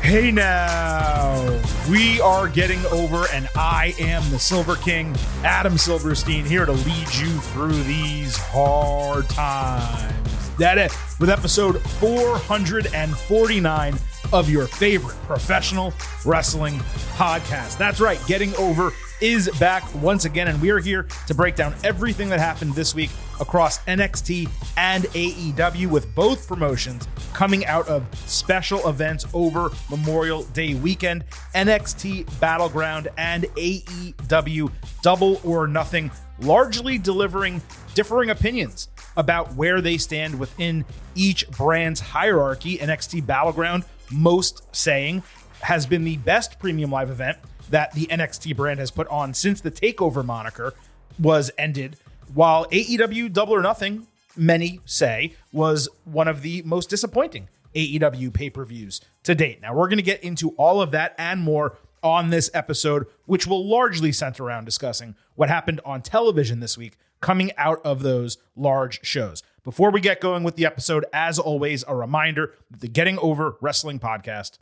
Hey now, we are getting over, and I am the Silver King, Adam Silverstein, here to lead you through these hard times. That it, with episode 449 of your favorite professional wrestling podcast. That's right, Getting Over is back once again, and we are here to break down everything that happened this week across NXT and AEW, with both promotions coming out of special events over Memorial Day weekend. NXT Battleground and AEW Double or Nothing largely delivering differing opinions about where they stand within each brand's hierarchy. NXT Battleground, most saying, has been the best premium live event that the NXT brand has put on since the TakeOver moniker was ended, while AEW Double or Nothing, many say, was one of the most disappointing AEW pay-per-views to date. Now, we're going to get into all of that and more on this episode, which will largely center around discussing what happened on television this week coming out of those large shows. Before we get going with the episode, as always, a reminder that the Getting Over Wrestling podcast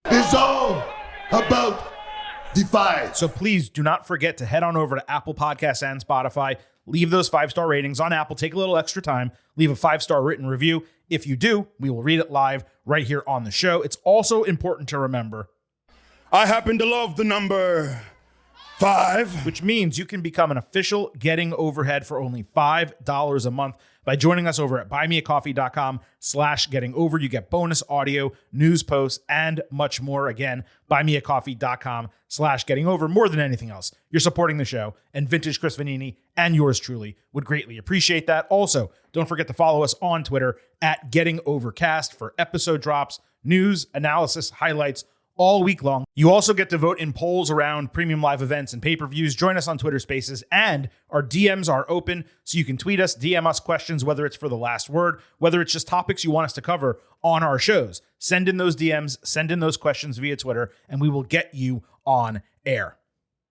is all about Defy. So please do not forget to head on over to Apple Podcasts and Spotify. Leave those 5-star ratings on Apple. Take a little extra time. Leave a 5-star written review. If you do, we will read it live right here on the show. It's also important to remember, I happen to love the number 5, which means you can become an official Getting Overhead for only $5 a month by joining us over at buymeacoffee.com/gettingover. You get bonus audio, news posts, and much more. Again, buymeacoffee.com/gettingover. More than anything else, you're supporting the show, and Vintage Chris Vanini and yours truly would greatly appreciate that. Also, don't forget to follow us on Twitter at GettingOvercast for episode drops, news, analysis, highlights, all week long. You also get to vote in polls around premium live events and pay-per-views. Join us on Twitter Spaces, and our DMs are open, so you can tweet us, DM us questions, whether it's for the last word, whether it's just topics you want us to cover on our shows. Send in those DMs, send in those questions via Twitter, and we will get you on air.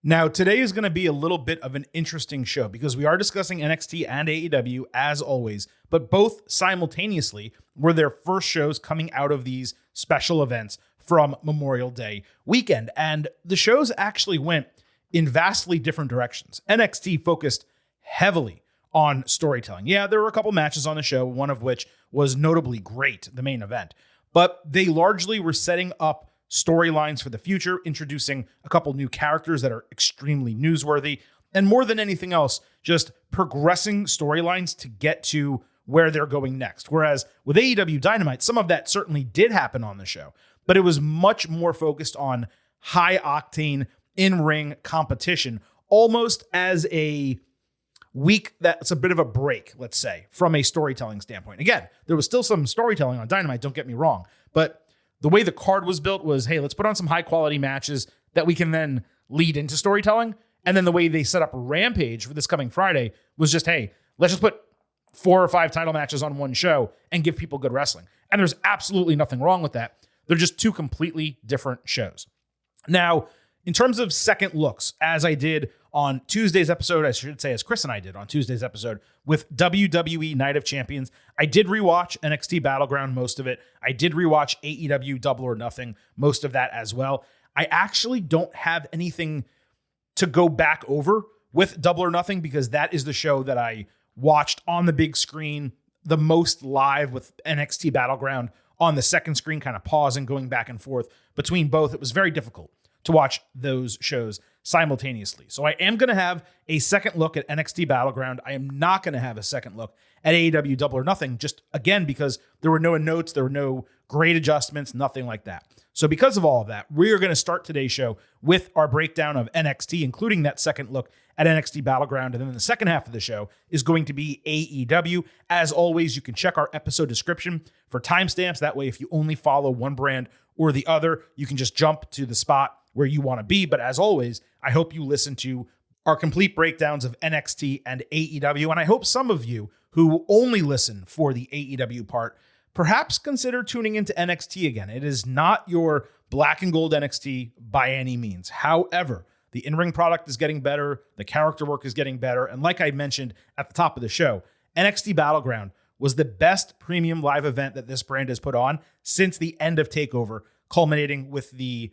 Now, today is going to be a little bit of an interesting show because we are discussing NXT and AEW as always, but both simultaneously were their first shows coming out of these special events from Memorial Day weekend. And the shows actually went in vastly different directions. NXT focused heavily on storytelling. Yeah, there were a couple matches on the show, one of which was notably great, the main event. But they largely were setting up storylines for the future, introducing a couple new characters that are extremely newsworthy, and more than anything else, just progressing storylines to get to where they're going next. Whereas with AEW Dynamite, some of that certainly did happen on the show, but it was much more focused on high-octane, in-ring competition, almost as a week that's a bit of a break, let's say, from a storytelling standpoint. Again, there was still some storytelling on Dynamite, don't get me wrong, but the way the card was built was, hey, let's put on some high-quality matches that we can then lead into storytelling. And then the way they set up Rampage for this coming Friday was just, hey, let's just put 4 or 5 title matches on one show and give people good wrestling. And there's absolutely nothing wrong with that. They're just two completely different shows. Now, in terms of second looks, as I did on Tuesday's episode, I should say as Chris and I did on Tuesday's episode with WWE Night of Champions, I did rewatch NXT Battleground, most of it. I did rewatch AEW Double or Nothing, most of that as well. I actually don't have anything to go back over with Double or Nothing because that is the show that I watched on the big screen the most live, with NXT Battleground on the second screen, kind of pausing, going back and forth between both. It was very difficult to watch those shows simultaneously. So I am going to have a second look at NXT Battleground. I am not going to have a second look at AEW Double or Nothing, just again, because there were no notes, there were no grade adjustments, nothing like that. So because of all of that, we are going to start today's show with our breakdown of NXT, including that second look at NXT Battleground. And then the second half of the show is going to be AEW. As always, you can check our episode description for timestamps. That way, if you only follow one brand or the other, you can just jump to the spot where you want to be. But as always, I hope you listen to our complete breakdowns of NXT and AEW. And I hope some of you who only listen for the AEW part perhaps consider tuning into NXT again. It is not your black and gold NXT by any means. However, the in-ring product is getting better. The character work is getting better. And like I mentioned at the top of the show, NXT Battleground was the best premium live event that this brand has put on since the end of TakeOver culminating with the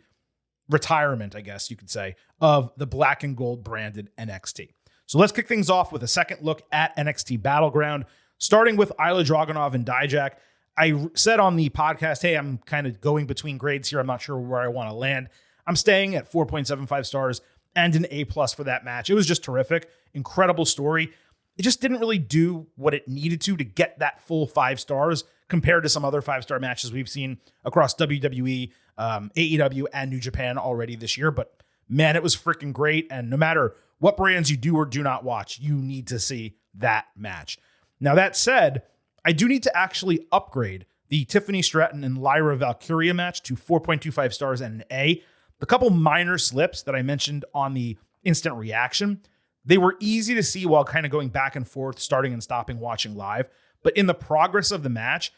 retirement, I guess you could say, of the black and gold branded NXT. So let's kick things off with a second look at NXT Battleground, starting with Ilya Dragunov and Dijak. I said on the podcast, hey, I'm kind of going between grades here. I'm not sure where I want to land. I'm staying at 4.75 stars and an A+ for that match. It was just terrific. Incredible story. It just didn't really do what it needed to get that full 5 stars compared to some other 5-star matches we've seen across WWE, AEW, and New Japan already this year. But man, it was freaking great. And no matter what brands you do or do not watch, you need to see that match. Now, that said, I do need to actually upgrade the Tiffany Stratton and Lyra Valkyria match to 4.25 stars and an A. The couple minor slips that I mentioned on the instant reaction, they were easy to see while kind of going back and forth, starting and stopping, watching live. But in the progress of the match,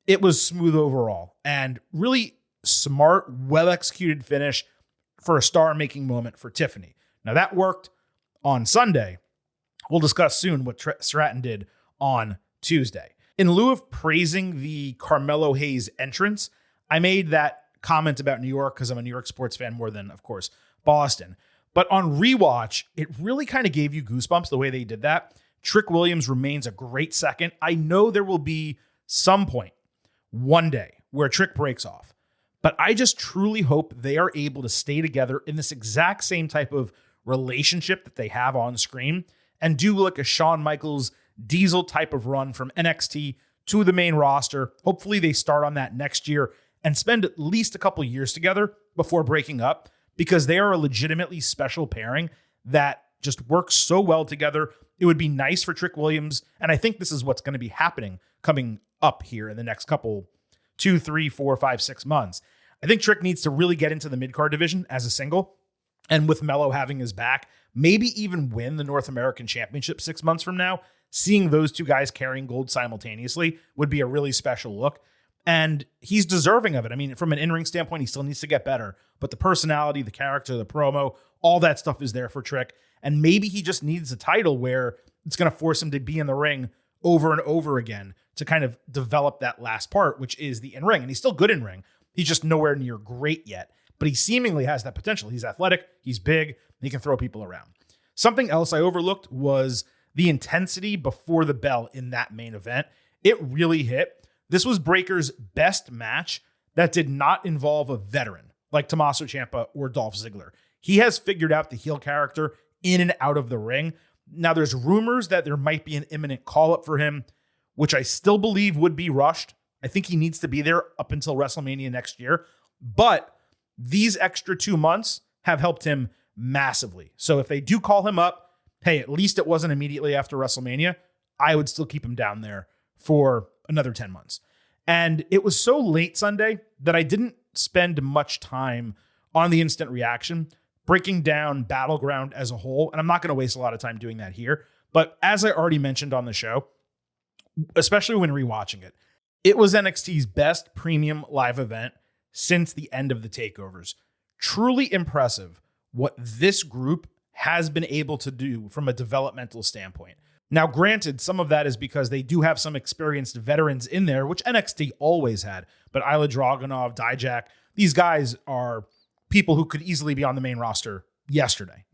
it was smooth overall and really smart, well-executed finish for a star-making moment for Tiffany. Now, that worked on Sunday. We'll discuss soon what Stratton did on Tuesday. In lieu of praising the Carmelo Hayes entrance, I made that comment about New York because I'm a New York sports fan more than, of course, Boston. But on rewatch, it really kind of gave you goosebumps the way they did that. Trick Williams remains a great second. I know there will be some point one day where Trick breaks off, but I just truly hope they are able to stay together in this exact same type of relationship that they have on screen and do like a Shawn Michaels Diesel type of run from NXT to the main roster. Hopefully they start on that next year and spend at least a couple years together before breaking up, because they are a legitimately special pairing that just works so well together. It would be nice for Trick Williams, and I think this is what's going to be happening coming up here in the next couple 2, 3, 4, 5, 6 months. I think Trick needs to really get into the mid-card division as a single, and with Melo having his back, maybe even win the North American Championship 6 months from now. Seeing those two guys carrying gold simultaneously would be a really special look. And he's deserving of it. I mean, from an in-ring standpoint, he still needs to get better. But the personality, the character, the promo, all that stuff is there for Trick. And maybe he just needs a title where it's going to force him to be in the ring over and over again to kind of develop that last part, which is the in-ring. And he's still good in-ring. He's just nowhere near great yet. But he seemingly has that potential. He's athletic. He's big. He can throw people around. Something else I overlooked was the intensity before the bell in that main event. It really hit. This was Breaker's best match that did not involve a veteran like Tommaso Ciampa or Dolph Ziggler. He has figured out the heel character in and out of the ring. Now, there's rumors that there might be an imminent call-up for him, which I still believe would be rushed. I think he needs to be there up until WrestleMania next year. But these extra 2 months have helped him massively. So if they do call him up, hey, at least it wasn't immediately after WrestleMania, I would still keep him down there for another 10 months. And it was so late Sunday that I didn't spend much time on the instant reaction, breaking down Battleground as a whole. And I'm not going to waste a lot of time doing that here. But as I already mentioned on the show, especially when rewatching it, it was NXT's best premium live event since the end of the takeovers. Truly impressive what this group has been able to do from a developmental standpoint. Now, granted, some of that is because they do have some experienced veterans in there, which NXT always had. But Ilya Dragunov, Dijak, these guys are people who could easily be on the main roster yesterday,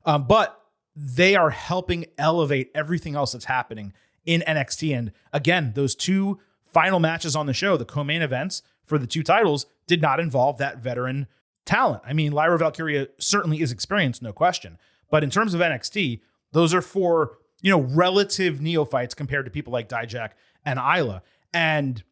but they are helping elevate everything else that's happening in NXT. And again, those 2 final matches on the show, the co-main events for the 2 titles, did not involve that veteran talent. I mean, Lyra Valkyria certainly is experienced, no question. But in terms of NXT, those are for relative neophytes compared to people like Dijak and Isla. And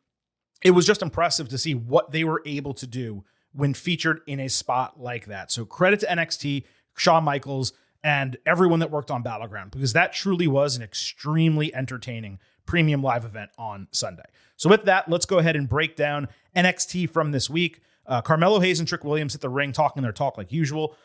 it was just impressive to see what they were able to do when featured in a spot like that. So credit to NXT, Shawn Michaels, and everyone that worked on Battleground, because that truly was an extremely entertaining premium live event on Sunday. So with that, let's go ahead and break down NXT from this week. Carmelo Hayes and Trick Williams hit the ring talking their talk like usual.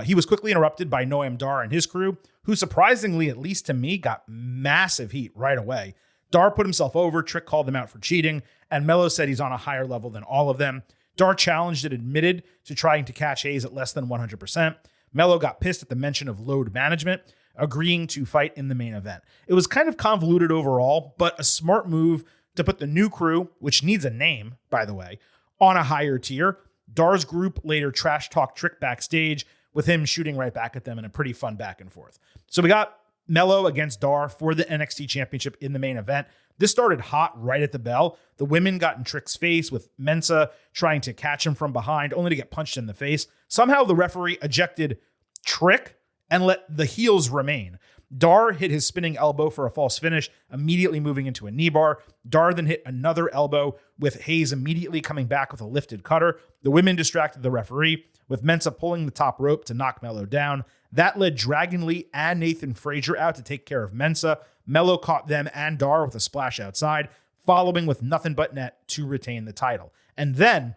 He was quickly interrupted by Noam Dar and his crew, who surprisingly, at least to me, got massive heat right away. Dar put himself over, Trick called them out for cheating, and Melo said he's on a higher level than all of them. Dar challenged and admitted to trying to catch Hayes at less than 100%. Melo got pissed at the mention of load management, agreeing to fight in the main event. It was kind of convoluted overall, but a smart move to put the new crew, which needs a name, by the way, on a higher tier. Dar's group later trash talked Trick backstage, with him shooting right back at them in a pretty fun back and forth. So we got Melo against Dar for the NXT Championship in the main event. This started hot right at the bell. The women got in Trick's face, with Mensah trying to catch him from behind, only to get punched in the face. Somehow the referee ejected Trick and let the heels remain. Dar hit his spinning elbow for a false finish, immediately moving into a knee bar. Dar then hit another elbow, with Hayes immediately coming back with a lifted cutter. The women distracted the referee, with Mensah pulling the top rope to knock Melo down. That led Dragon Lee and Nathan Frazier out to take care of Mensah. Melo caught them and Dar with a splash outside, following with nothing but net to retain the title. And then,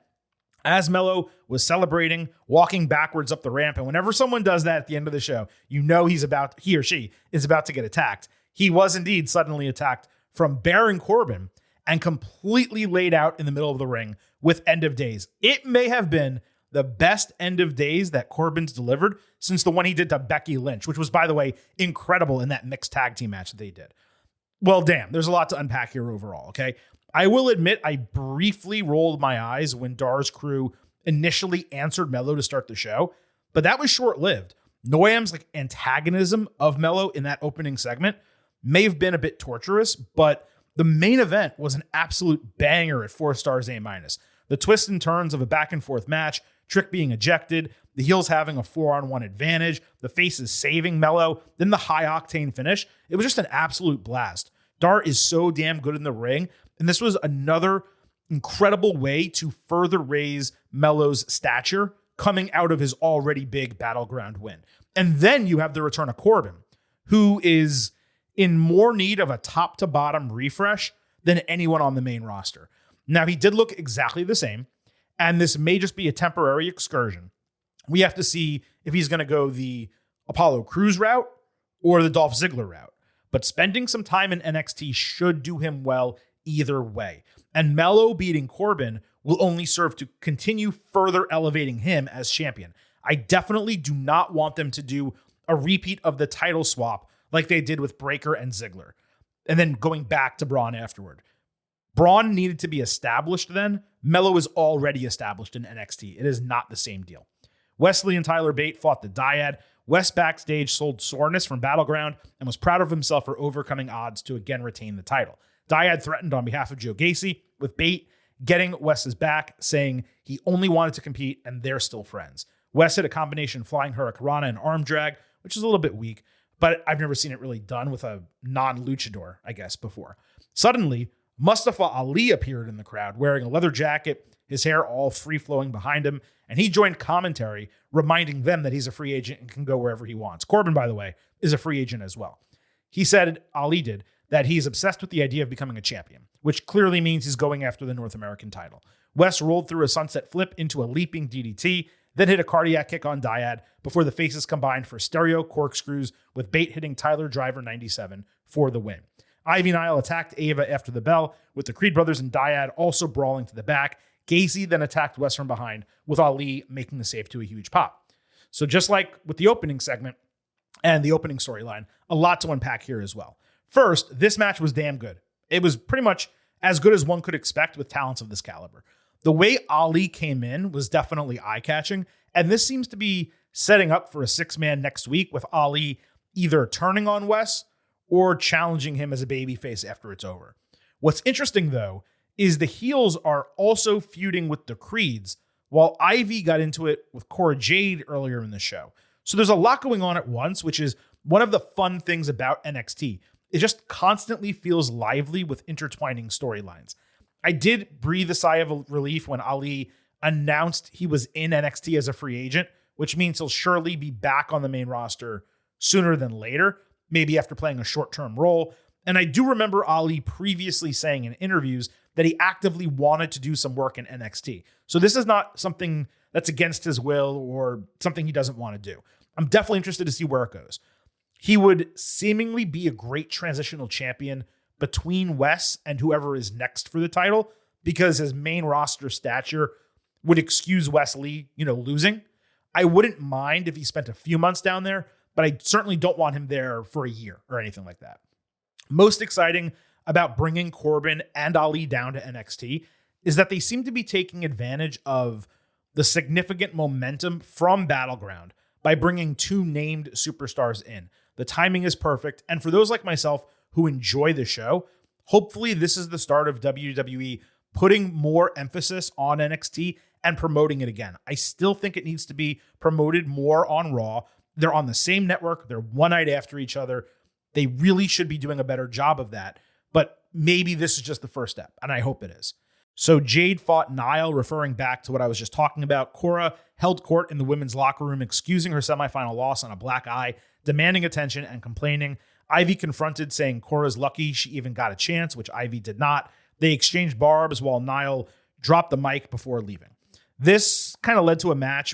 as Melo was celebrating, walking backwards up the ramp, and whenever someone does that at the end of the show, you know he or she is about to get attacked. He was indeed suddenly attacked from Baron Corbin and completely laid out in the middle of the ring with End of Days. It may have been the best End of Days that Corbin's delivered since the one he did to Becky Lynch, which was, by the way, incredible in that mixed tag team match that they did. Well, damn, there's a lot to unpack here overall, okay? I will admit I briefly rolled my eyes when Dar's crew initially answered Melo to start the show, but that was short-lived. Noam's antagonism of Melo in that opening segment may have been a bit torturous, but the main event was an absolute banger at 4 stars A-. The twists and turns of a back-and-forth match, Trick being ejected, the heels having a 4-on-1 advantage, the faces saving Melo, then the high-octane finish. It was just an absolute blast. Dar is so damn good in the ring, and this was another incredible way to further raise Melo's stature coming out of his already big Battleground win. And then you have the return of Corbin, who is in more need of a top-to-bottom refresh than anyone on the main roster. Now, he did look exactly the same, and this may just be a temporary excursion. We have to see if he's going to go the Apollo Crews route or the Dolph Ziggler route. But spending some time in NXT should do him well either way. And Melo beating Corbin will only serve to continue further elevating him as champion. I definitely do not want them to do a repeat of the title swap like they did with Breakker and Ziggler, and then going back to Braun afterward. Braun needed to be established then. Melo is already established in NXT. It is not the same deal. Wesley and Tyler Bate fought the Dyad. West backstage sold soreness from Battleground and was proud of himself for overcoming odds to again retain the title. Dyad threatened on behalf of Joe Gacy, with Bate getting Wes's back, saying he only wanted to compete and they're still friends. Wes hit a combination flying hurricanrana and arm drag, which is a little bit weak, but I've never seen it really done with a non-luchador, I guess, before. Suddenly, Mustafa Ali appeared in the crowd wearing a leather jacket, his hair all free-flowing behind him, and he joined commentary, reminding them that he's a free agent and can go wherever he wants. Corbin, by the way, is a free agent as well. He said, Ali did, that he's obsessed with the idea of becoming a champion, which clearly means he's going after the North American title. Wes rolled through a sunset flip into a leaping DDT, then hit a cardiac kick on Dyad before the faces combined for stereo corkscrews, with Bate hitting Tyler Driver 97 for the win. Ivy Nile attacked Ava after the bell, with the Creed brothers and Dyad also brawling to the back. Gacy then attacked Wes from behind, with Ali making the save to a huge pop. So just like with the opening segment and the opening storyline, a lot to unpack here as well. First, this match was damn good. It was pretty much as good as one could expect with talents of this caliber. The way Ali came in was definitely eye-catching, and this seems to be setting up for a 6-man next week, with Ali either turning on Wes or challenging him as a babyface after it's over. What's interesting, though, is the heels are also feuding with the Creeds, while Ivy got into it with Cora Jade earlier in the show. So there's a lot going on at once, which is one of the fun things about NXT. It just constantly feels lively with intertwining storylines. I did breathe a sigh of relief when Ali announced he was in NXT as a free agent, which means he'll surely be back on the main roster sooner than later, maybe after playing a short-term role. And I do remember Ali previously saying in interviews that he actively wanted to do some work in NXT. So this is not something that's against his will or something he doesn't want to do. I'm definitely interested to see where it goes. He would seemingly be a great transitional champion between Wes and whoever is next for the title, because his main roster stature would excuse Wes Lee, losing. I wouldn't mind if he spent a few months down there, but I certainly don't want him there for a year or anything like that. Most exciting about bringing Corbin and Ali down to NXT is that they seem to be taking advantage of the significant momentum from Battleground by bringing 2 named superstars in. The timing is perfect. And for those like myself who enjoy the show, hopefully this is the start of WWE putting more emphasis on NXT and promoting it again. I still think it needs to be promoted more on Raw. They're on the same network. They're one night after each other. They really should be doing a better job of that. But maybe this is just the first step, and I hope it is. So Jade fought Nile, referring back to what I was just talking about. Cora held court in the women's locker room, excusing her semifinal loss on a black eye, demanding attention and complaining. Ivy confronted, saying Cora's lucky she even got a chance, which Ivy did not. They exchanged barbs while Nile dropped the mic before leaving. This kind of led to a match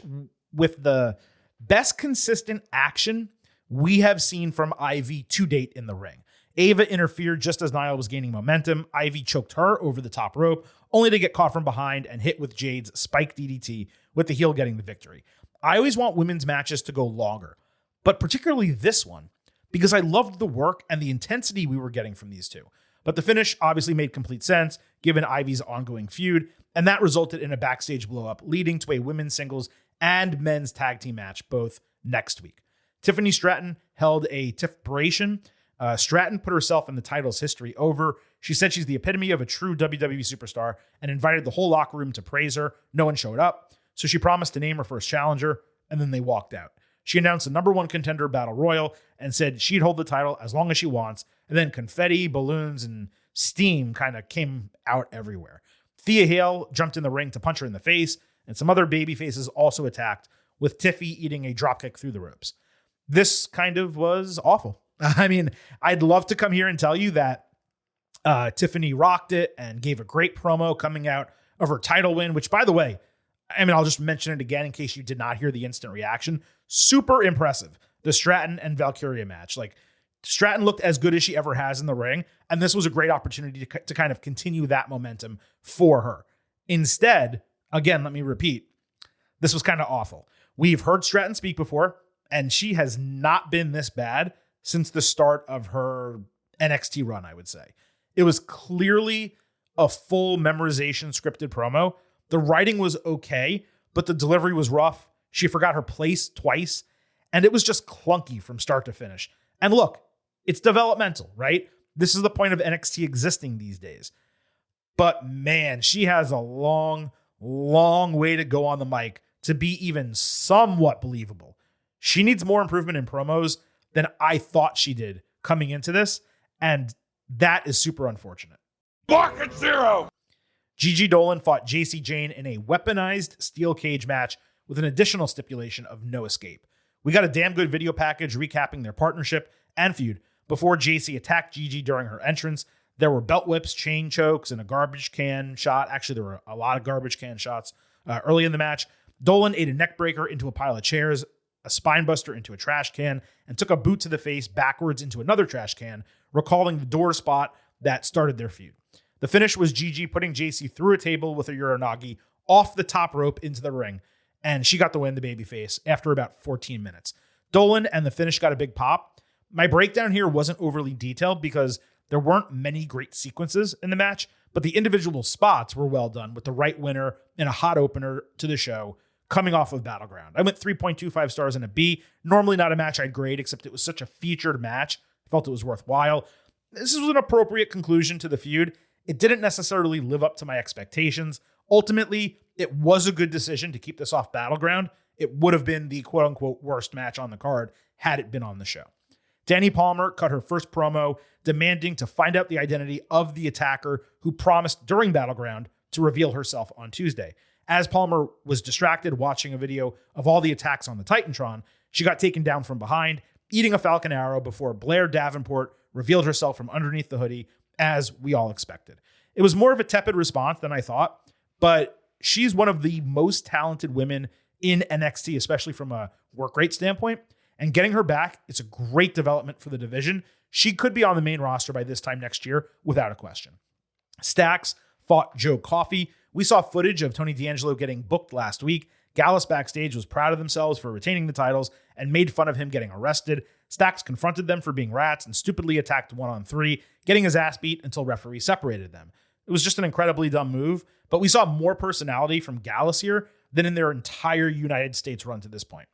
with the best consistent action we have seen from Ivy to date in the ring. Ava interfered just as Nile was gaining momentum. Ivy choked her over the top rope, only to get caught from behind and hit with Jade's spike DDT, with the heel getting the victory. I always want women's matches to go longer, but particularly this one, because I loved the work and the intensity we were getting from these two. But the finish obviously made complete sense, given Ivy's ongoing feud, and that resulted in a backstage blow-up, leading to a women's singles and men's tag team match, both next week. Tiffany Stratton held a Tiff-peration. Stratton put herself in the title's history over. She said she's the epitome of a true WWE superstar and invited the whole locker room to praise her. No one showed up, so she promised to name her first challenger, and then they walked out. She announced the number 1 contender battle royal and said she'd hold the title as long as she wants, and then confetti, balloons, and steam kind of came out everywhere. Thea Hale jumped in the ring to punch her in the face, and some other baby faces also attacked, with Tiffy eating a dropkick through the ropes. This kind of was awful. I mean, I'd love to come here and tell you that Tiffany rocked it and gave a great promo coming out of her title win, which, by the way, I mean, I'll just mention it again in case you did not hear the instant reaction. Super impressive. The Stratton and Valkyria match. Like, Stratton looked as good as she ever has in the ring, and this was a great opportunity to kind of continue that momentum for her. Instead, again, let me repeat, this was kind of awful. We've heard Stratton speak before, and she has not been this bad since the start of her NXT run, I would say. It was clearly a full memorization scripted promo. The writing was okay, but the delivery was rough. She forgot her place twice, and it was just clunky from start to finish. And look, it's developmental, right? This is the point of NXT existing these days. But man, she has a long, long way to go on the mic to be even somewhat believable. She needs more improvement in promos than I thought she did coming into this, and that is super unfortunate. Market zero! Gigi Dolan fought JC Jane in a weaponized steel cage match with an additional stipulation of no escape. We got a damn good video package recapping their partnership and feud before JC attacked Gigi during her entrance. There were belt whips, chain chokes, and a garbage can shot. Actually, there were a lot of garbage can shots early in the match. Dolan ate a neck breaker into a pile of chairs, a spine buster into a trash can, and took a boot to the face backwards into another trash can, recalling the door spot that started their feud. The finish was Gigi putting JC through a table with a Uranagi off the top rope into the ring, and she got the win, the babyface, after about 14 minutes. Dolan and the finish got a big pop. My breakdown here wasn't overly detailed because there weren't many great sequences in the match, but the individual spots were well done with the right winner and a hot opener to the show coming off of Battleground. I went 3.25 stars and a B. Normally not a match I'd grade, except it was such a featured match. I felt it was worthwhile. This was an appropriate conclusion to the feud. It didn't necessarily live up to my expectations. Ultimately, it was a good decision to keep this off Battleground. It would have been the quote-unquote worst match on the card had it been on the show. Danny Palmer cut her first promo, demanding to find out the identity of the attacker who promised during Battleground to reveal herself on Tuesday. As Palmer was distracted watching a video of all the attacks on the Titantron, she got taken down from behind, eating a Falcon Arrow before Blair Davenport revealed herself from underneath the hoodie, as we all expected. It was more of a tepid response than I thought, but she's one of the most talented women in NXT, especially from a work rate standpoint. And getting her back, it's a great development for the division. She could be on the main roster by this time next year, without a question. Stacks fought Joe Coffey. We saw footage of Tony D'Angelo getting booked last week. Gallus backstage was proud of themselves for retaining the titles and made fun of him getting arrested. Stacks confronted them for being rats and stupidly attacked 1-on-3, getting his ass beat until referees separated them. It was just an incredibly dumb move, but we saw more personality from Gallus here than in their entire United States run to this point.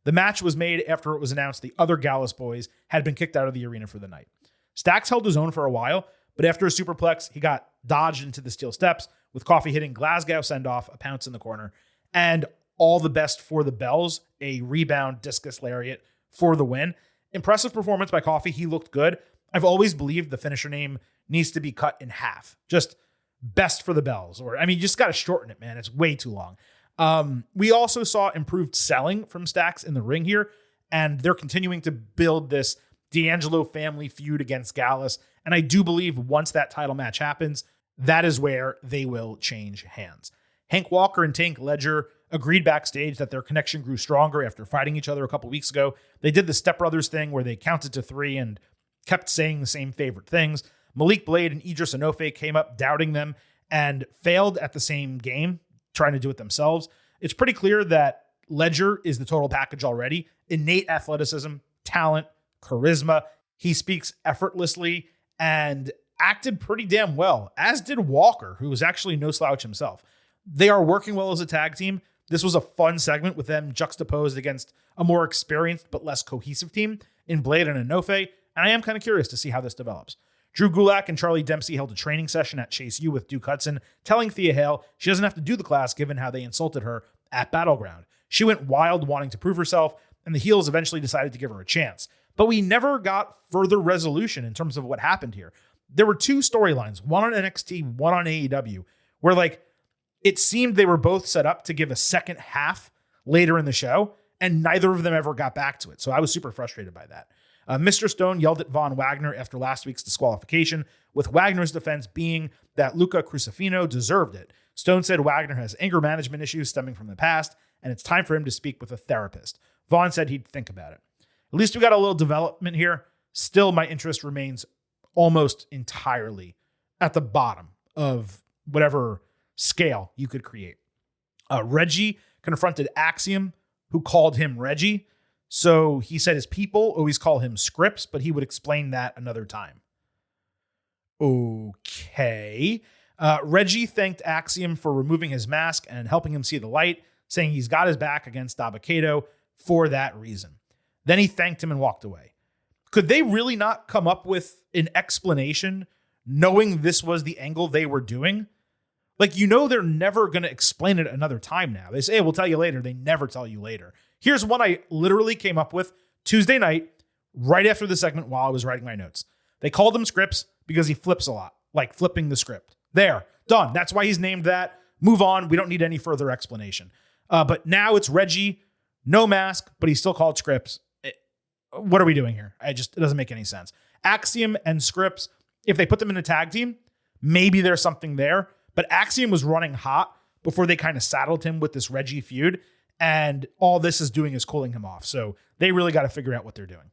The match was made after it was announced the other Gallus boys had been kicked out of the arena for the night. Stacks held his own for a while, but after a superplex, he got dodged into the steel steps, with Coffey hitting Glasgow send-off, a pounce in the corner, and all the best for the bells, a rebound discus lariat for the win. Impressive performance by Coffey. He looked good. I've always believed the finisher name needs to be cut in half. Just best for the bells. You just got to shorten it, man. It's way too long. We also saw improved selling from Stacks in the ring here, and they're continuing to build this D'Angelo family feud against Gallus. And I do believe once that title match happens, that is where they will change hands. Hank Walker and Tank Ledger agreed backstage that their connection grew stronger after fighting each other a couple weeks ago. They did the Step Brothers thing where they counted to 3 and kept saying the same favorite things. Malik Blade and Idris Enofe came up doubting them and failed at the same game, trying to do it themselves. It's pretty clear that Ledger is the total package already. Innate athleticism, talent, charisma. He speaks effortlessly and acted pretty damn well, as did Walker, who was actually no slouch himself. They are working well as a tag team. This was a fun segment with them juxtaposed against a more experienced but less cohesive team in Blade and Enofe, and I am kind of curious to see how this develops. Drew Gulak and Charlie Dempsey held a training session at Chase U with Duke Hudson, telling Thea Hale she doesn't have to do the class given how they insulted her at Battleground. She went wild wanting to prove herself, and the heels eventually decided to give her a chance. But we never got further resolution in terms of what happened here. There were two storylines, one on NXT, one on AEW, where it seemed they were both set up to give a second half later in the show, and neither of them ever got back to it. So I was super frustrated by that. Mr. Stone yelled at Von Wagner after last week's disqualification, with Wagner's defense being that Luca Crucifino deserved it. Stone said Wagner has anger management issues stemming from the past, and it's time for him to speak with a therapist. Von said he'd think about it. At least we got a little development here. Still, my interest remains almost entirely at the bottom of whatever scale you could create. Reggie confronted Axiom, who called him Reggie. So he said his people always call him Scripps, but he would explain that another time. Okay. Reggie thanked Axiom for removing his mask and helping him see the light, saying he's got his back against Dabba-Kato for that reason. Then he thanked him and walked away. Could they really not come up with an explanation knowing this was the angle they were doing? They're never going to explain it another time now. They say, hey, we'll tell you later. They never tell you later. Here's one I literally came up with Tuesday night, right after the segment while I was writing my notes. They called him Scripps because he flips a lot, like flipping the script. There, done. That's why he's named that. Move on. We don't need any further explanation. But now it's Reggie, no mask, but he's still called Scripps. What are we doing here? It doesn't make any sense. Axiom and Scripps, if they put them in a tag team, maybe there's something there. But Axiom was running hot before they kind of saddled him with this Reggie feud. And all this is doing is cooling him off. So they really got to figure out what they're doing.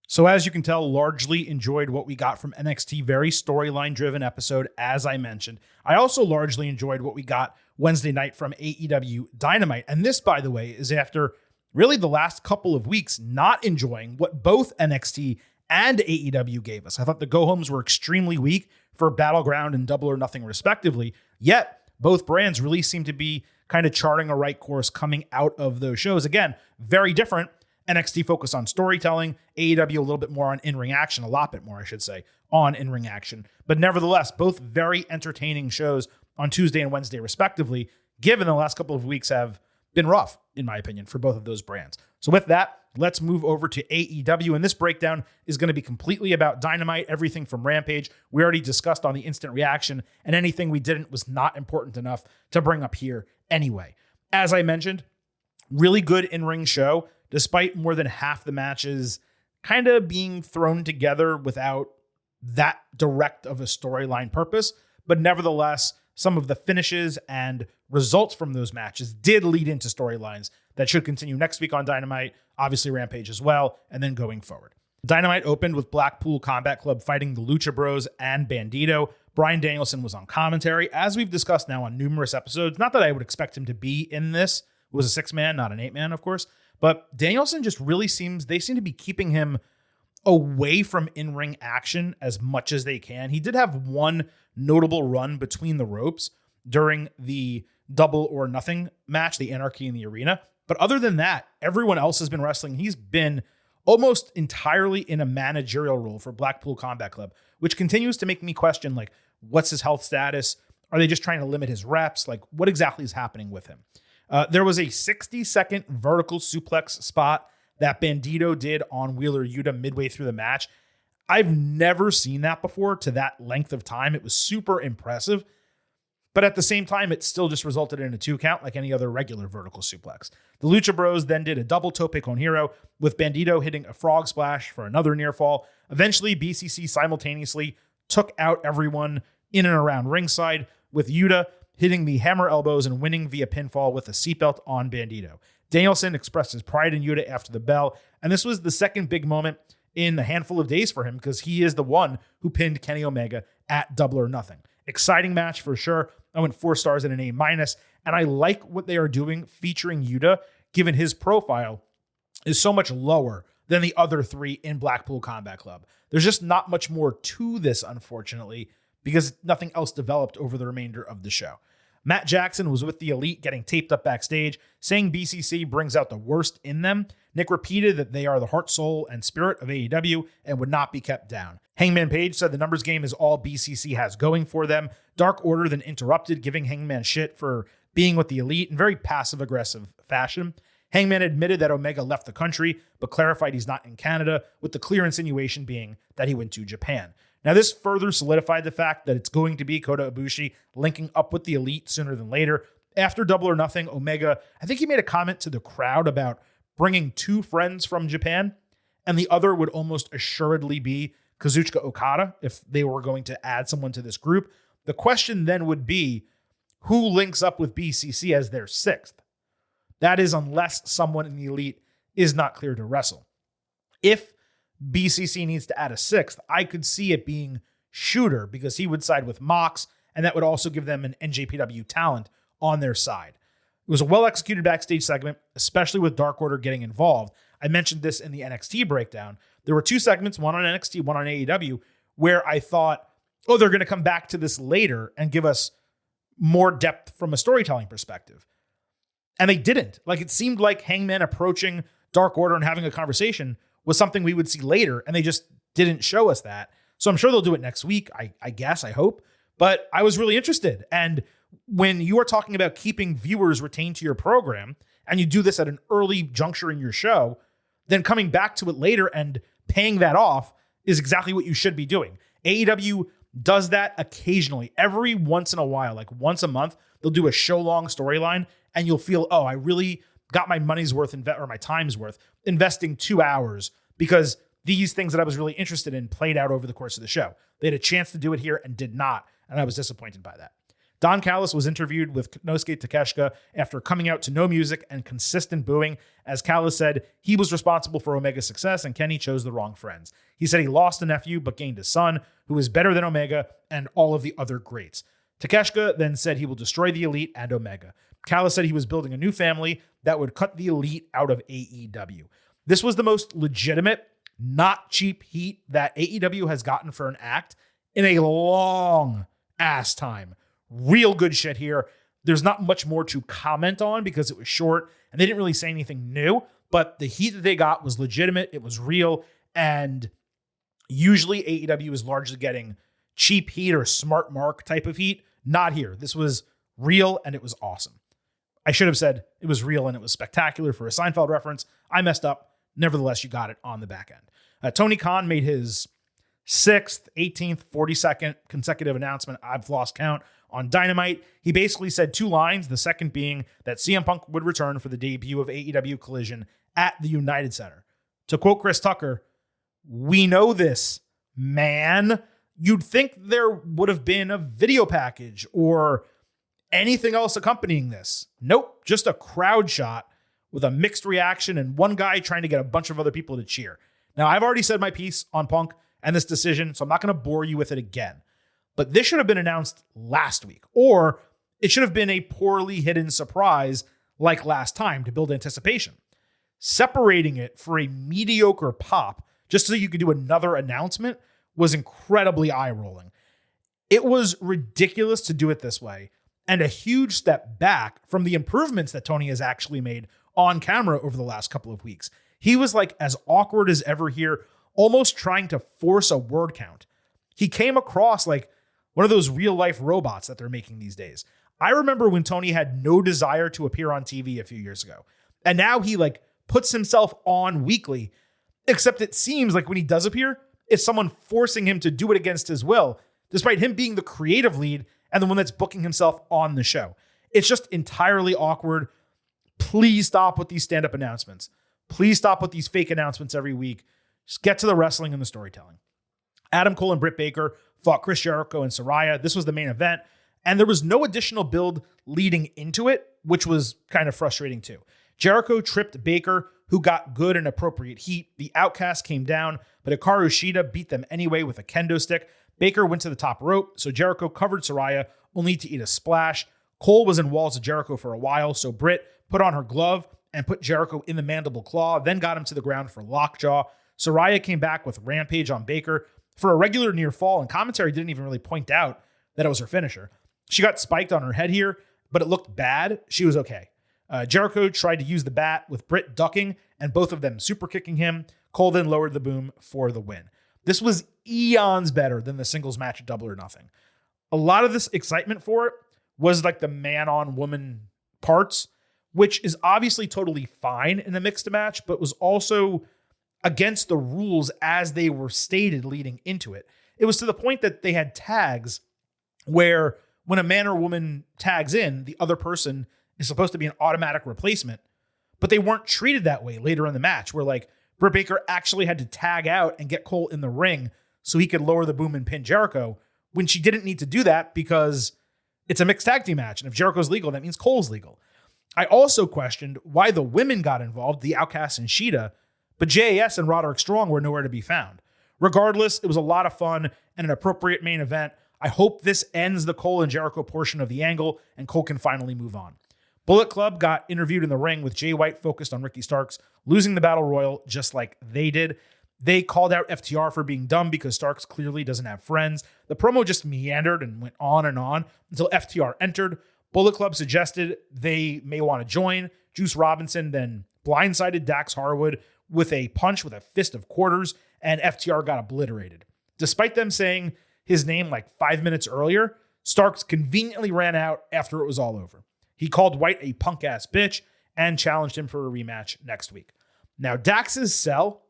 So as you can tell, largely enjoyed what we got from NXT. Very storyline driven episode, as I mentioned. I also largely enjoyed what we got Wednesday night from AEW Dynamite. And this, by the way, is after really the last couple of weeks not enjoying what both NXT and AEW gave us. I thought the go-homes were extremely weak for Battleground and Double or Nothing respectively, yet both brands really seem to be kind of charting a right course coming out of those shows. Again, very different. NXT focused on storytelling, AEW a little bit more on in-ring action, a lot bit more, I should say, on in-ring action. But nevertheless, both very entertaining shows on Tuesday and Wednesday respectively, given the last couple of weeks have been rough, in my opinion, for both of those brands. So with that, let's move over to AEW. And this breakdown is going to be completely about Dynamite, everything from Rampage. We already discussed on the instant reaction, and anything we didn't was not important enough to bring up here anyway. As I mentioned, really good in-ring show, despite more than half the matches kind of being thrown together without that direct of a storyline purpose. But nevertheless, some of the finishes and results from those matches did lead into storylines that should continue next week on Dynamite, obviously Rampage as well, and then going forward. Dynamite opened with Blackpool Combat Club fighting the Lucha Bros and Bandito. Bryan Danielson was on commentary, as we've discussed now on numerous episodes. Not that I would expect him to be in this. It was a 6-man, not an 8-man, of course. But Danielson just really seem to be keeping him away from in-ring action as much as they can. He did have one notable run between the ropes during the Double or Nothing match, the Anarchy in the Arena. But other than that, everyone else has been wrestling. He's been almost entirely in a managerial role for Blackpool Combat Club, which continues to make me question, like, what's his health status? Are they just trying to limit his reps? Like, what exactly is happening with him? There was a 60-second vertical suplex spot that Bandito did on Wheeler Yuta midway through the match. I've never seen that before to that length of time. It was super impressive. But at the same time, it still just resulted in a 2 count like any other regular vertical suplex. The Lucha Bros then did a double tope con hero with Bandito hitting a frog splash for another near fall. Eventually, BCC simultaneously took out everyone in and around ringside, with Yuta hitting the hammer elbows and winning via pinfall with a seatbelt on Bandito. Danielson expressed his pride in Yuta after the bell, and this was the second big moment in a handful of days for him because he is the one who pinned Kenny Omega at Double or Nothing. Exciting match for sure. I went 4 stars and an A-, and I like what they are doing featuring Yuta, given his profile is so much lower than the other 3 in Blackpool Combat Club. There's just not much more to this, unfortunately, because nothing else developed over the remainder of the show. Matt Jackson was with the Elite getting taped up backstage, saying BCC brings out the worst in them. Nick repeated that they are the heart, soul, and spirit of AEW and would not be kept down. Hangman Page said the numbers game is all BCC has going for them. Dark Order then interrupted, giving Hangman shit for being with the Elite in very passive-aggressive fashion. Hangman admitted that Omega left the country, but clarified he's not in Canada, with the clear insinuation being that he went to Japan. Now, this further solidified the fact that it's going to be Kota Ibushi linking up with the Elite sooner than later. After Double or Nothing, Omega, I think he made a comment to the crowd about bringing 2 friends from Japan, and the other would almost assuredly be Kazuchika Okada if they were going to add someone to this group. The question then would be, who links up with BCC as their 6th? That is, unless someone in the Elite is not clear to wrestle. If BCC needs to add a 6th, I could see it being Shooter because he would side with Mox, and that would also give them an NJPW talent on their side. It was a well-executed backstage segment, especially with Dark Order getting involved. I mentioned this in the NXT breakdown. There were 2 segments, one on NXT, one on AEW, where I thought, oh, they're going to come back to this later and give us more depth from a storytelling perspective. And they didn't. Like, it seemed like Hangman approaching Dark Order and having a conversation was something we would see later, and they just didn't show us that. So I'm sure they'll do it next week, I guess, I hope. But I was really interested. And when you are talking about keeping viewers retained to your program, and you do this at an early juncture in your show, then coming back to it later and paying that off is exactly what you should be doing. AEW does that occasionally. Every once in a while, like once a month, they'll do a show-long storyline, and you'll feel, oh, I really got my money's worth or my time's worth investing 2 hours because these things that I was really interested in played out over the course of the show. They had a chance to do it here and did not, and I was disappointed by that. Don Callis was interviewed with Nosuke Takeshita after coming out to no music and consistent booing. As Callis said, he was responsible for Omega's success and Kenny chose the wrong friends. He said he lost a nephew but gained a son who is better than Omega and all of the other greats. Takeshita then said he will destroy the Elite and Omega. Callis said he was building a new family that would cut the Elite out of AEW. This was the most legitimate, not cheap heat that AEW has gotten for an act in a long ass time. Real good shit here. There's not much more to comment on because it was short and they didn't really say anything new, but the heat that they got was legitimate. It was real. And usually AEW is largely getting cheap heat or smart mark type of heat. Not here. This was real and it was awesome. I should have said it was real and it was spectacular for a Seinfeld reference. I messed up. Nevertheless, you got it on the back end. Tony Khan made his 6th, 18th, 42nd consecutive announcement, I've lost count, on Dynamite. He basically said 2 lines, the second being that CM Punk would return for the debut of AEW Collision at the United Center. To quote Chris Tucker, "We know this, man." You'd think there would have been a video package or anything else accompanying this. Nope, just a crowd shot with a mixed reaction and one guy trying to get a bunch of other people to cheer. Now, I've already said my piece on Punk and this decision, so I'm not going to bore you with it again. But this should have been announced last week, or it should have been a poorly hidden surprise like last time to build anticipation. Separating it for a mediocre pop just so you could do another announcement was incredibly eye-rolling. It was ridiculous to do it this way. and a huge step back from the improvements that Tony has actually made on camera over the last couple of weeks. He was like as awkward as ever here, almost trying to force a word count. He came across like one of those real life robots that they're making these days. I remember when Tony had no desire to appear on TV a few years ago. And now he like puts himself on weekly, except it seems like when he does appear, it's someone forcing him to do it against his will, despite him being the creative lead and the one that's booking himself on the show. It's just entirely awkward. Please stop with these stand-up announcements. Please stop with these fake announcements every week. Just get to the wrestling and the storytelling. Adam Cole and Britt Baker fought Chris Jericho and Saraya. This was the main event, and there was no additional build leading into it, which was kind of frustrating too. Jericho tripped Baker, who got good and appropriate heat. The Outcast came down, but Hikaru Shida beat them anyway with a kendo stick. Baker went to the top rope, so Jericho covered Saraya, only to eat a splash. Cole was in walls of Jericho for a while, so Britt put on her glove and put Jericho in the mandible claw, then got him to the ground for lockjaw. Saraya came back with Rampage on Baker for a regular near fall, and commentary didn't even really point out that it was her finisher. She got spiked on her head here, but it looked bad. She was okay. Jericho tried to use the bat with Britt ducking and both of them super kicking him. Cole then lowered the boom for the win. This was eons better than the singles match at Double or Nothing. A lot of this excitement for it was like the man-on-woman parts, which is obviously totally fine in a mixed match, but was also against the rules as they were stated leading into it. It was to the point that they had tags where when a man or woman tags in, the other person is supposed to be an automatic replacement, but they weren't treated that way later in the match, where like Britt Baker actually had to tag out and get Cole in the ring so he could lower the boom and pin Jericho, when she didn't need to do that because it's a mixed tag team match. And if Jericho's legal, that means Cole's legal. I also questioned why the women got involved, the Outcast and Shida, but JAS and Roderick Strong were nowhere to be found. Regardless, it was a lot of fun and an appropriate main event. I hope this ends the Cole and Jericho portion of the angle and Cole can finally move on. Bullet Club got interviewed in the ring with Jay White focused on Ricky Starks losing the Battle Royal just like they did. They called out FTR for being dumb because Starks clearly doesn't have friends. The promo just meandered and went on until FTR entered. Bullet Club suggested they may want to join. Juice Robinson then blindsided Dax Harwood with a punch with a fist of quarters, and FTR got obliterated. Despite them saying his name like 5 minutes earlier, Starks conveniently ran out after it was all over. He called White a punk-ass bitch and challenged him for a rematch next week. Now, Dax's sell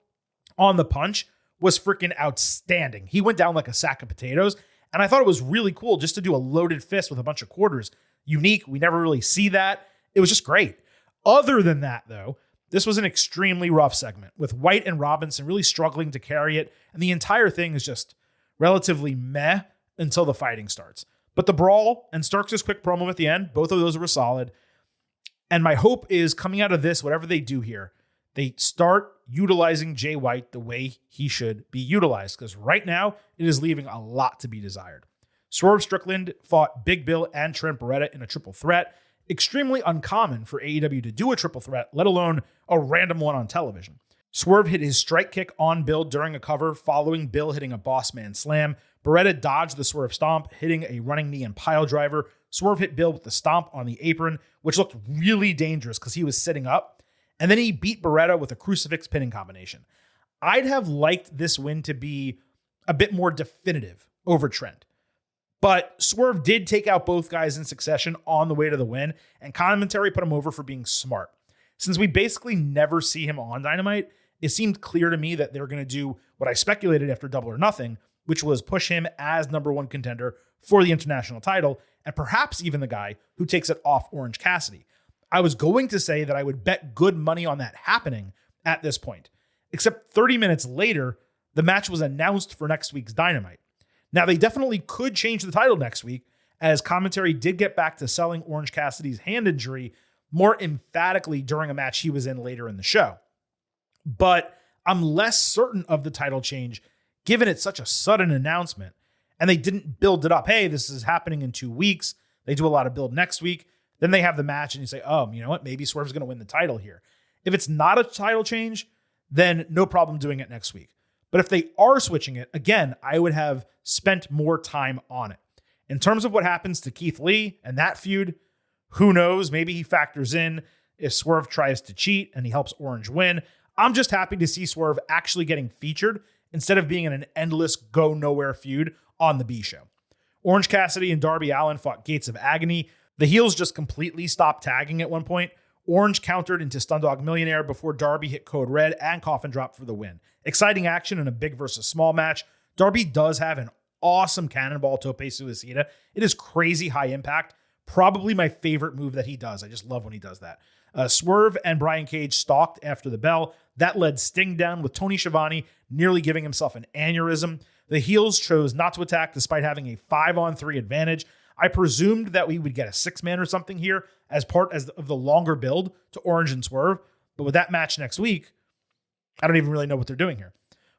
on the punch was freaking outstanding. He went down like a sack of potatoes, and I thought it was really cool just to do a loaded fist with a bunch of quarters. Unique. We never really see that. It was just great. Other than that, though, this was an extremely rough segment with White and Robinson really struggling to carry it, and the entire thing is just relatively meh until the fighting starts. But the brawl and Starks' quick promo at the end, both of those were solid. And my hope is coming out of this, whatever they do here, they start utilizing Jay White the way he should be utilized, because right now it is leaving a lot to be desired. Swerve Strickland fought Big Bill and Trent Beretta in a triple threat. Extremely uncommon for AEW to do a triple threat, let alone a random one on television. Swerve hit his strike kick on Bill during a cover, following Bill hitting a boss man slam. Beretta dodged the Swerve stomp, hitting a running knee and pile driver. Swerve hit Bill with the stomp on the apron, which looked really dangerous because he was sitting up. And then he beat Beretta with a crucifix pinning combination. I'd have liked this win to be a bit more definitive over Trent. But Swerve did take out both guys in succession on the way to the win, and commentary put him over for being smart. Since we basically never see him on Dynamite, it seemed clear to me that they were going to do what I speculated after Double or Nothing, which was push him as number one contender for the international title, and perhaps even the guy who takes it off Orange Cassidy. I was going to say that I would bet good money on that happening at this point, except 30 minutes later, the match was announced for next week's Dynamite. Now, they definitely could change the title next week, as commentary did get back to selling Orange Cassidy's hand injury more emphatically during a match he was in later in the show. But I'm less certain of the title change, given it's such a sudden announcement, and they didn't build it up. Hey, this is happening in 2 weeks. They do a lot of build next week. Then they have the match, and you say, oh, you know what? Maybe Swerve's going to win the title here. If it's not a title change, then no problem doing it next week. But if they are switching it, again, I would have spent more time on it. In terms of what happens to Keith Lee and that feud, who knows? Maybe he factors in if Swerve tries to cheat and he helps Orange win. I'm just happy to see Swerve actually getting featured instead of being in an endless go-nowhere feud on the B Show. Orange Cassidy and Darby Allin fought Gates of Agony. The heels just completely stopped tagging at one point. Orange countered into Stundog Millionaire before Darby hit Code Red and Coffin Drop for the win. Exciting action in a big versus small match. Darby does have an awesome cannonball tope suicida. It is crazy high impact. Probably my favorite move that he does. I just love when he does that. Swerve and Brian Cage stalked after the bell. That led Sting down with Tony Schiavone nearly giving himself an aneurysm. The heels chose not to attack despite having a 5-on-3 advantage. I presumed that we would get a 6-man or something here as part of the longer build to Orange and Swerve. But with that match next week, I don't even really know what they're doing here.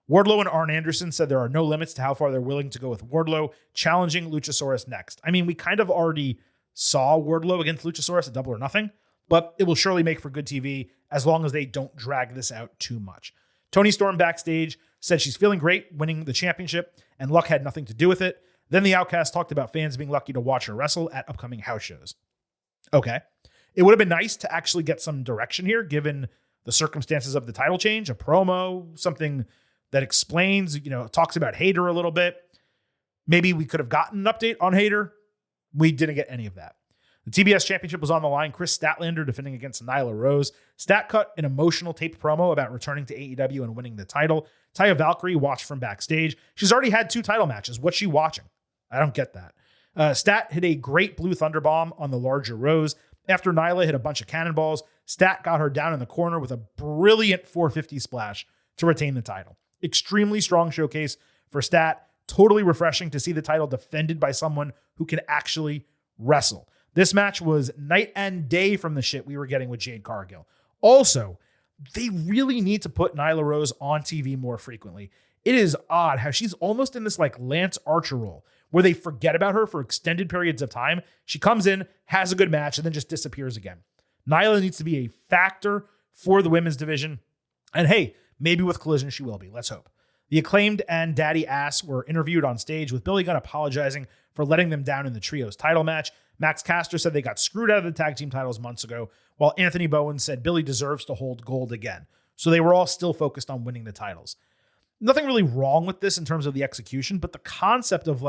Wardlow and Arn Anderson said there are no limits to how far they're willing to go with Wardlow challenging Luchasaurus next. I mean, we kind of already saw Wardlow against Luchasaurus at Double or Nothing, but it will surely make for good TV as long as they don't drag this out too much. Toni Storm backstage said she's feeling great winning the championship and luck had nothing to do with it. Then the Outcast talked about fans being lucky to watch her wrestle at upcoming house shows. Okay. It would have been nice to actually get some direction here given the circumstances of the title change, a promo, something that explains, talks about Hayter a little bit. Maybe we could have gotten an update on Hayter. We didn't get any of that. The TBS Championship was on the line. Chris Statlander defending against Nyla Rose. Stat cut an emotional taped promo about returning to AEW and winning the title. Taya Valkyrie watched from backstage. She's already had 2 title matches. What's she watching? I don't get that. Stat hit a great Blue Thunder Bomb on the larger Rose. After Nyla hit a bunch of cannonballs, Stat got her down in the corner with a brilliant 450 splash to retain the title. Extremely strong showcase for Stat. Totally refreshing to see the title defended by someone who can actually wrestle. This match was night and day from the shit we were getting with Jade Cargill. Also, they really need to put Nyla Rose on TV more frequently. It is odd how she's almost in this like Lance Archer role where they forget about her for extended periods of time. She comes in, has a good match, and then just disappears again. Nyla needs to be a factor for the women's division. And hey, maybe with Collision she will be. Let's hope. The Acclaimed and Daddy Ass were interviewed on stage with Billy Gunn apologizing for letting them down in the trios title match. Max Caster said they got screwed out of the tag team titles months ago, while Anthony Bowen said Billy deserves to hold gold again. So they were all still focused on winning the titles. Nothing really wrong with this in terms of the execution, but the concept of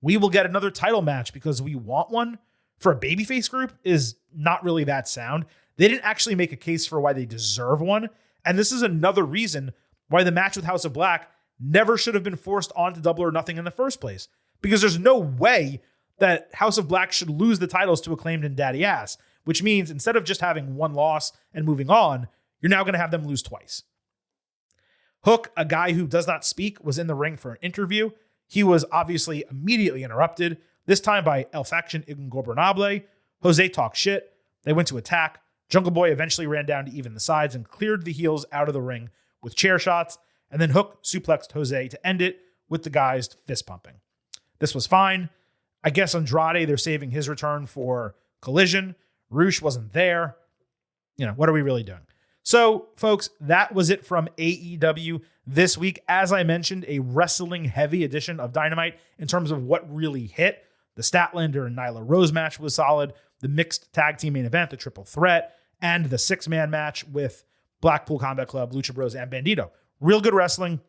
we will get another title match because we want one for a babyface group is not really that sound. They didn't actually make a case for why they deserve one. And this is another reason why the match with House of Black never should have been forced onto Double or Nothing in the first place. Because there's no way that House of Black should lose the titles to Acclaimed and Daddy Ass, which means instead of just having one loss and moving on, you're now going to have them lose twice. Hook, a guy who does not speak, was in the ring for an interview. He was obviously immediately interrupted, this time by El Faction Ingobernable. Jose talked shit. They went to attack. Jungle Boy eventually ran down to even the sides and cleared the heels out of the ring with chair shots. And then Hook suplexed Jose to end it with the guys fist pumping. This was fine. I guess Andrade, they're saving his return for Collision. Roosh wasn't there. What are we really doing? So, folks, that was it from AEW this week. As I mentioned, a wrestling-heavy edition of Dynamite in terms of what really hit. The Statlander and Nyla Rose match was solid. The mixed tag team main event, the triple threat, and the 6-man match with Blackpool Combat Club, Lucha Bros, and Bandito. Real good wrestling.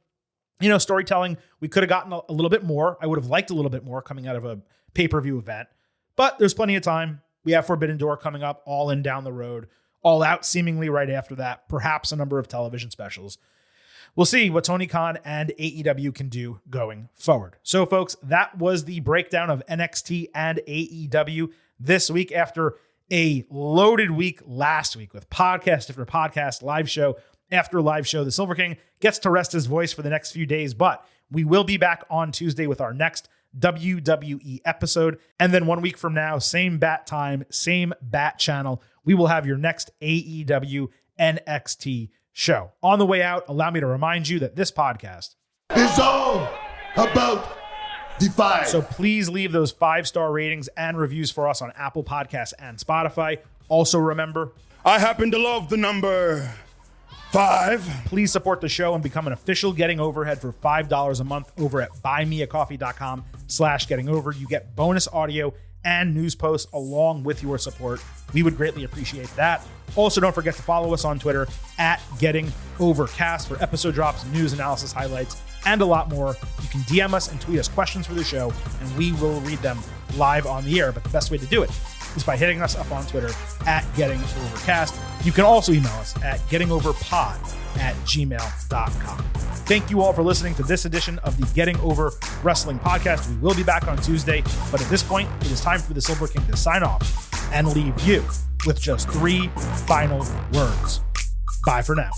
Storytelling, we could have gotten a little bit more. I would have liked a little bit more coming out of a pay-per-view event. But there's plenty of time. We have Forbidden Door coming up, All In down the road. All Out seemingly right after that. Perhaps a number of television specials. We'll see what Tony Khan and AEW can do going forward. So, folks, that was the breakdown of NXT and AEW this week after a loaded week last week with podcast after podcast, live show after live show. The Silver King gets to rest his voice for the next few days, but we will be back on Tuesday with our next WWE episode. And then 1 week from now, same bat time, same bat channel, we will have your next AEW NXT show. On the way out, allow me to remind you that this podcast is all about Defy. So please leave those 5-star ratings and reviews for us on Apple Podcasts and Spotify. Also remember, I happen to love the number 5. Please support the show and become an official Getting Overhead for $5 a month over at buymeacoffee.com patreon.com/gettingover. You get bonus audio and news posts along with your support. We would greatly appreciate that. Also, don't forget to follow us on Twitter at gettingovercast for episode drops, news, analysis, highlights, and a lot more. You can DM us and tweet us questions for the show, and we will read them live on the air. But the best way to do it is by hitting us up on Twitter at gettingovercast. You can also email us at gettingoverpod@gmail.com. Thank you all for listening to this edition of the Getting Over Wrestling podcast. We will be back on Tuesday, but at this point, it is time for the Silver King to sign off and leave you with just 3 final words. Bye for now.